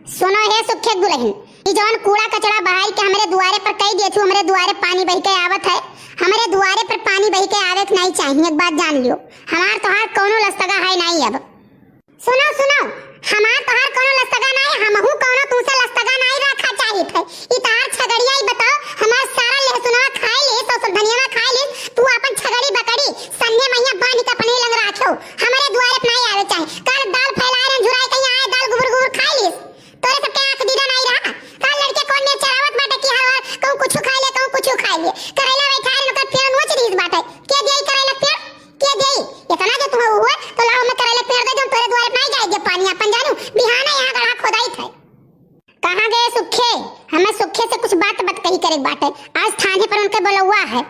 सुनो हे सुखे दुल्हन, ई जौन कूड़ा कचरा बहाई के हमरे दुआरे पर कई दिए थी, हमरे दुआरे पानी बह के आवत है। हमरे दुआरे पर पानी बह के आवे नहीं चाहिए, एक बात जान लियो। हमार तोहार कोनो लस्तगा है नहीं। अब सुनो सुनो, हमार तोहार कोनो लस्तगा नहीं, हमहू कोनो तुमसे लस्तगा नहीं रखा चाहिए थे। ई तार छगड़िया ई बताओ, हमार सारा लहसुनवा खाई ले, तो धनियावा खाई ले, तू अपन छगड़ी बकड़ी सन्ने मैया बांध के अपने लंग राखो। हमरे दुआरे पर नहीं आवे चाहिए। कल दाल फैलाए न झुराए कहीं आए दाल गुबर गुबर खाई ले, तोरे सबके आंख दीदा नहीं रहा। कल लड़के कोन ने चरावत बाटे की हर कहूं कुछ खाई ले, कहूं कुछ खाई ले। करेला बैठाए न कर पेड़ नोच दीस बाटे, के देई करेला पेड़ के देई? इतना जो तुम हुआ तो लाओ मैं करेला पेड़ दे दूं, तोरे द्वारे नहीं जाएगे पानी अपन जानू। बिहाना यहां गड़ा खोदाई थे। कहां गए सुखे? हमें सुखे से कुछ बात कही करे बाटे। आज थाने पर उनके बुलवा है,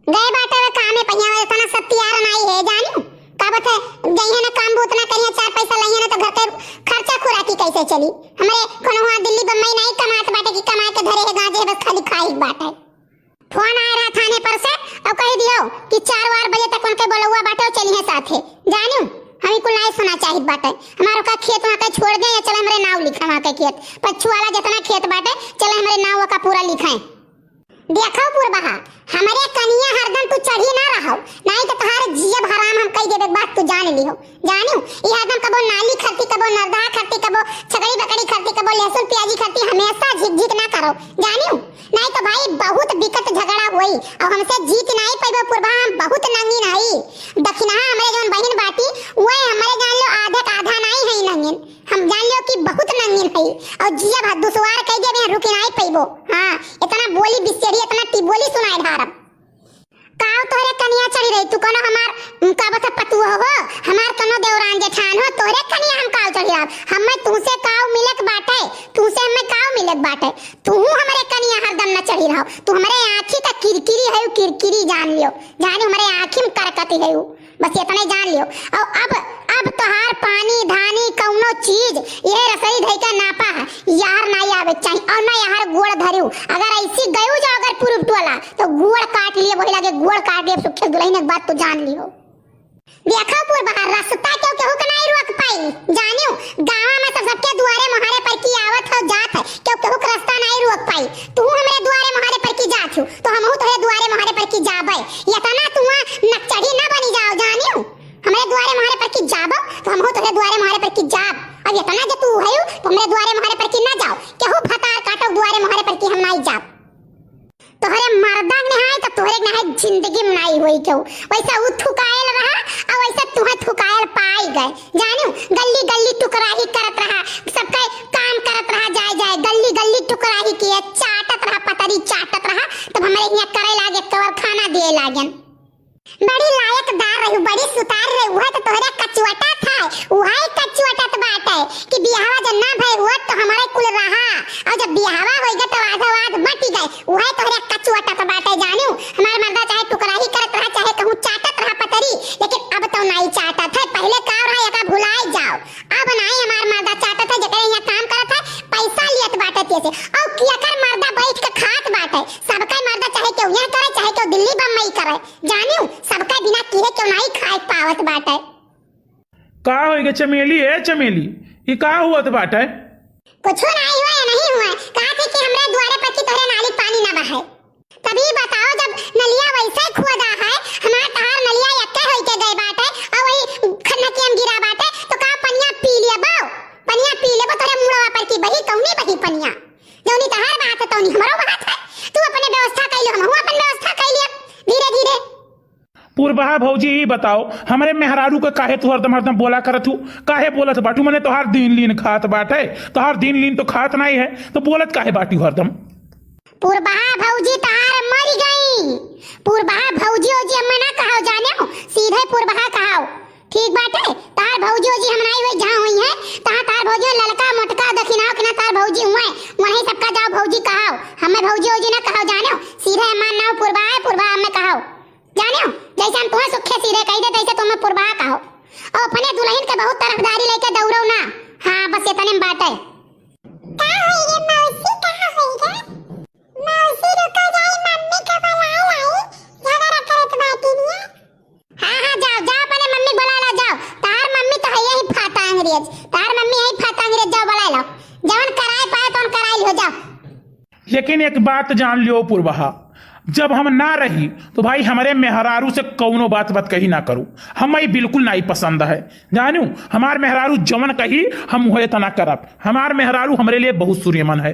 गए बाटे वे काम में पहिया इतना सब तैयार नहीं है जानू। का बता गई है ना काम बहुत ना करिए, चार पैसा लइए ना तो घर के खर्चा खुराकी कैसे चली? हमरे कोनो वहां दिल्ली बम्बई नहीं कमात बाटे की कमा के धरे है गांजे बस खाली खाई बाटे। फोन आ रहा थाने पर से और कह दियो कि 4 बजे तक उनके बुलवा बाटे और चली है साथे जानू। हमी को नहीं सुना चाहिए बाटे। हमारो का खेत वहां के छोड़ दे या चले हमरे नाव लिखा वहां के खेत पछू वाला जितना खेत बाटे चले हमरे नाव का पूरा लिखाए। देखो पुरबहा हमरे कनिया हरदम तू चढ़ी ना रहो, नहीं तो तहार जियब हराम हम कह देबे बात तू जान लियो जानू। ई हरदम कबो नाली खरती, कबो नरदा खरती, कबो छगड़ी बकड़ी खरती, कबो लहसुन प्याजी खरती, हमेशा झिक ना करो जानू। नहीं तो भाई बहुत बिकट झगड़ा होई और हमसे जीत नहीं पाइबो पुरबहा। हम बहुत नंगी नहीं दक्षिणा हमरे जोन बहन बाटी ओए हमरे जान लो आधा का आधा नहीं है नंगीन। हम जान लियो कि बहुत नंगीन है और जियब दुसवार कह देबे रुक नहीं पाइबो। हां इतना बोली बिसेरी इतना टिबोली सुनाई धारब काव तोरे कनिया चढ़ी रही। तू कोनो हमार का बता पतु हो, हमार कोनो देवरान जेठान हो, तोरे कनिया हम काव चढ़ी रहा। हमें तुमसे काव मिलक बाटे, तुमसे हमें काव मिलक बाटे। तू हमरे कनिया हरदम न चढ़ी रहो। तू हमरे आंखी का किरकिरी है, किरकिरी जान लियो जाने हमरे आंखी में करकती है बस इतने जान लियो। और अब तोहार पानी धानी कौनो चीज ये रसोई धई का नापा है यार नहीं आवे चाहिए और ना यार गोड़ धरियो। अगर ऐसी गयो जो अगर पूर्व टोला तो गोड़ काट लिए वही लगे गोड़ काट लिए सुखे दुल्हन एक बात तो जान लियो। देखो पुर बाहर रास्ता क्यों केहू के नहीं रोक पाई जानियो। गांव में तो सबके दुआरे मोहरे पर की आवत हो जात है, क्यों केहू के रास्ता नहीं रोक पाई। तू हमरे दुआरे मोहरे पर की जात हो तो हमहू तोरे दुआरे मोहरे पर की जाबे। इतना तू नकचढ़ी ना बनी जाओ जानियो। हमरे दुआरे मोहरे पर की जाबो तो हमहू तोरे दुआरे मोहरे पर की जाब। अब इतना जो तू है तो हमरे दुआरे मोहरे पर की ना जाओ, केहू फतार काटो दुआरे मोहरे पर की हम नहीं जाब। तोहरे मर्दा ने है तो तोहरे ने है जिंदगी में नहीं हुई क्यों वैसा उ थुकायल रहा और वैसा तुहे थुकायल पाई गए जानू। गली गली टुकराही करत रहा, सबका काम करत रहा, जाए जाए गली गली टुकराही किए चाटत रहा, पतरी चाटत रहा। तब हमारे यहाँ करे लागे कवर खाना दिए लागन। बड़ी लायकदार रही, बड़ी सुतार रही। वह तो तोहरे कचुआटा था, वही कचुआटा तो बात है कि बियाहवा जब ना भई हुआ तो हमारे कुल रहा और जब बियाहवा हो गया तो आधा आध बट गए। वही तोहरे कचुआटा तो बात है जानू। हमारे मर्दा चाहे टुकराही करत रहा चाहे कहूं चाटत रहा पतरी, लेकिन अब तो नहीं चाटत है। पहले का रहा एका भुलाई जाओ, अब नहीं हमार मर्दा चाटत है। जकरे यहाँ काम करत है पैसा लियत बाटे तेसे और किया कर मर्दा बैठ के खात बाटे। सबका मर्दा चाहे क्यों यहाँ करे चाहे क्यों दिल्ली बम्बई करे जानू, सबका बिना किए क्यों नहीं खाए पावत बाटे। का होएगा चमेली है चमेली ये का हुआ तो बाटे? कुछ नहीं हुआ या नहीं हुआ, कहा थे कि हमरे द्वारे पर की तोरे नाली पानी ना बहे। तभी बताओ जब नलिया वैसे खुदा है हमार तहार नलिया यक्के होई के गए बाटे और वही खन्ना के हम गिरा बाटे तो का पनिया पी लिया बाओ, पनिया पी ले तोरे मुड़वा पर की बही कौनी बही पनिया जौनी तहार बात है तौनी हमरो बात है। तू अपने व्यवस्था कइलो हमहु अपन व्यवस्था कइले धीरे धीरे। पूर्वहा भौजी ये बताओ हमरे मेहरारू का काहे तू हरदम बोला करत हूँ, काहे बोलत बाटू? मने तोहार दिन लीन खात बाटे, तोहार दिन लीन तो खात नहीं है तो बोलत काहे बाटी हरदम? पूर्वहा भौजी तार मर गई। पूर्वहा भौजी ओजी हम ना कहो जाने हो, सीधे पूर्वहा कहो ठीक बाटे। तार भौजी ओजी हम नहीं हुई जहां हुई है तहां तार भौजी ललका मोटका दक्षिणाओं के ना तार भौजी हुए वहीं सबका जाओ भौजी कहो। हमें भौजी ओजी ना कहो जाने हो, सीधे मान नाउ पूर्वहा हमें कहो जाने हो। जैसे हम तुम्हें सुखे सीधे कह दे तैसे तुम्हें पूर्वहा कहो और अपने दुल्हन के बहुत तरफदारी लेके दौड़ो ना। हां बस इतने में बात है। का होई रे मौसी, का होई रे मौसी? रुको जाई मम्मी के बुला लाई, झगड़ा करत बाटी निया। हां जाओ जाओ अपने मम्मी बुला ला जाओ। तार मम्मी तो है यही फाता अंग्रेज, तार मम्मी यही फाता अंग्रेज जाओ बुला लो लेकिन एक बात जान लियो पुरबहा, जब हम ना रही तो भाई हमारे मेहरारू से कौनो बात कही ना करूं, हमें बिल्कुल नहीं पसंद है। जानू हमार मेहरारू जवन कही हम वह तना करब। हमार मेहरारू हमारे लिए बहुत सूर्यमन है।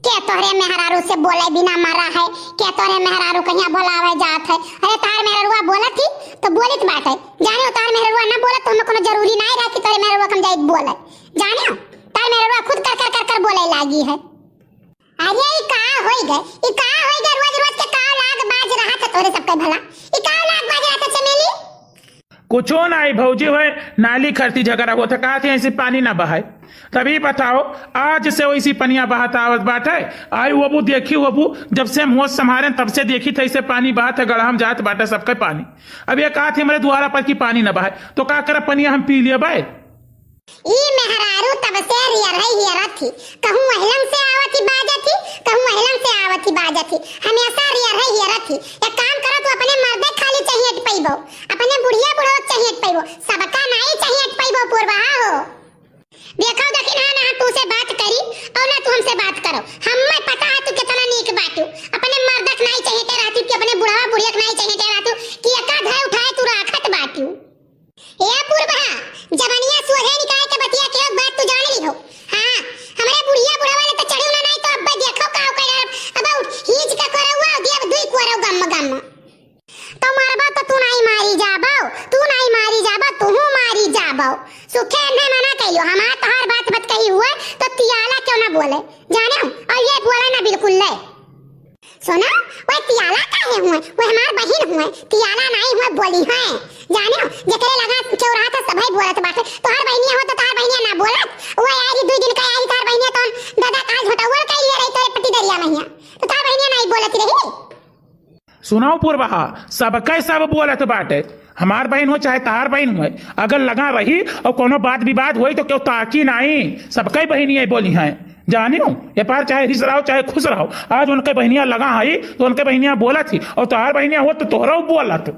क्या तोहरे मेहरारू से बोले बिना मरा है? क्या तोहरे मेहरारू कहीं बोलावे जात है? अरे तार मेहरारूआ बोलत थी तो बोलित बात है। जाने तार मेहरारूआ ना बोलत तो हमें कोनो जरूरी नहीं रहा कि तोहरे मेहरारूआ कम जाइत बोले। जाने तार मेहरारूआ खुद कर बोले लागी है। अरे ई का होई गए? ई का होई गए? रोज रोज के का लाग बाज रहा था तोरे सबके भला? ई का लाग बाज रहा था चमेली? कुछो नहीं भौजी, हुए नाली खरती झगड़ा होता कहते ऐसे पानी ना बहाए। तभी बताओ आज से वैसी पनिया बहाता आवत बाटे। आई वो देखी वो जब से हम होश संभारे तब से देखी थे ऐसे पानी बहात है गढ़ा हम जात बाटे सबके पानी। अब ये कहा थी हमारे द्वारा पर की पानी ना बहाए तो का कर पनिया हम पी लिया भाई। ई मेहरारू तब से हियर थी, कहूं महिलन से आवत ही बाजा थी, कहूं महिलन से आवत ही बाजा थी, हमेशा हियर थी। एक काम करो तू अपने मर्दे खाली चाहिए पैबो, अपने बुढ़िया बुढ़ो चाहिए पैबो, सबका नहीं चाहिए पैबो पुरबहा हो। देखो देखी ना तू से बात करी और ना तू हमसे बात करो। हमें पता है तू कितना नीक बाटू, अपने मर्दक नहीं चाहिए ते रहती कि अपने बुढ़ावा बुढ़िया नहीं चाहिए ते रहतू कि एका धय उठाए तू राखत बाटू। ए पुरबहा जवनिया सोहे निकाल के बतिया के एक बात तू जान ली हो। हां हमरे बुढ़िया बुढ़ावा ने तो चढ़ू ना नहीं तो अब्बा देखो का कर अब हीज का करवा देव दुई कोरो गम तो मारबा तो तू नहीं मारी जाबो, तू नहीं मारी जाबो, तू मारी जाबो। सुखे ने मना कहियो हमार तोहार बात कही हुआ तो तियाला क्यों ना बोले? जाने और ये बोला ना बिल्कुल ले। सुनो वो तियाला काहे हुए? वो हमार बहन हुए, तियाला नहीं हुए बोली है। जाने जकरे लगा चौराहा था सभई बोलत बाटे, तोहार बहनिया हो तो तोहार बहनिया ना बोलत। वो आई 2 दिन का आई तोहार बहनिया तो दादा काल झोटावर कइले रही तोरे पट्टी दरिया मैया तो तोहार बहनिया नहीं बोलत रही। सुनाओ पुरबहा सबका सब बोलत बाटे, हमार बहन हो चाहे तार बहन हो, अगर लगा रही और कोनो बात विवाद हुई तो क्यों ताकी नहीं, सबका बहनिया बोली हैं। जानियो ये पार चाहे रिस रहो चाहे खुश रहो, आज उनके बहनिया लगा है तो उनके बहनिया बोला थी और तार बहनिया हो तो तोहरा बोला तो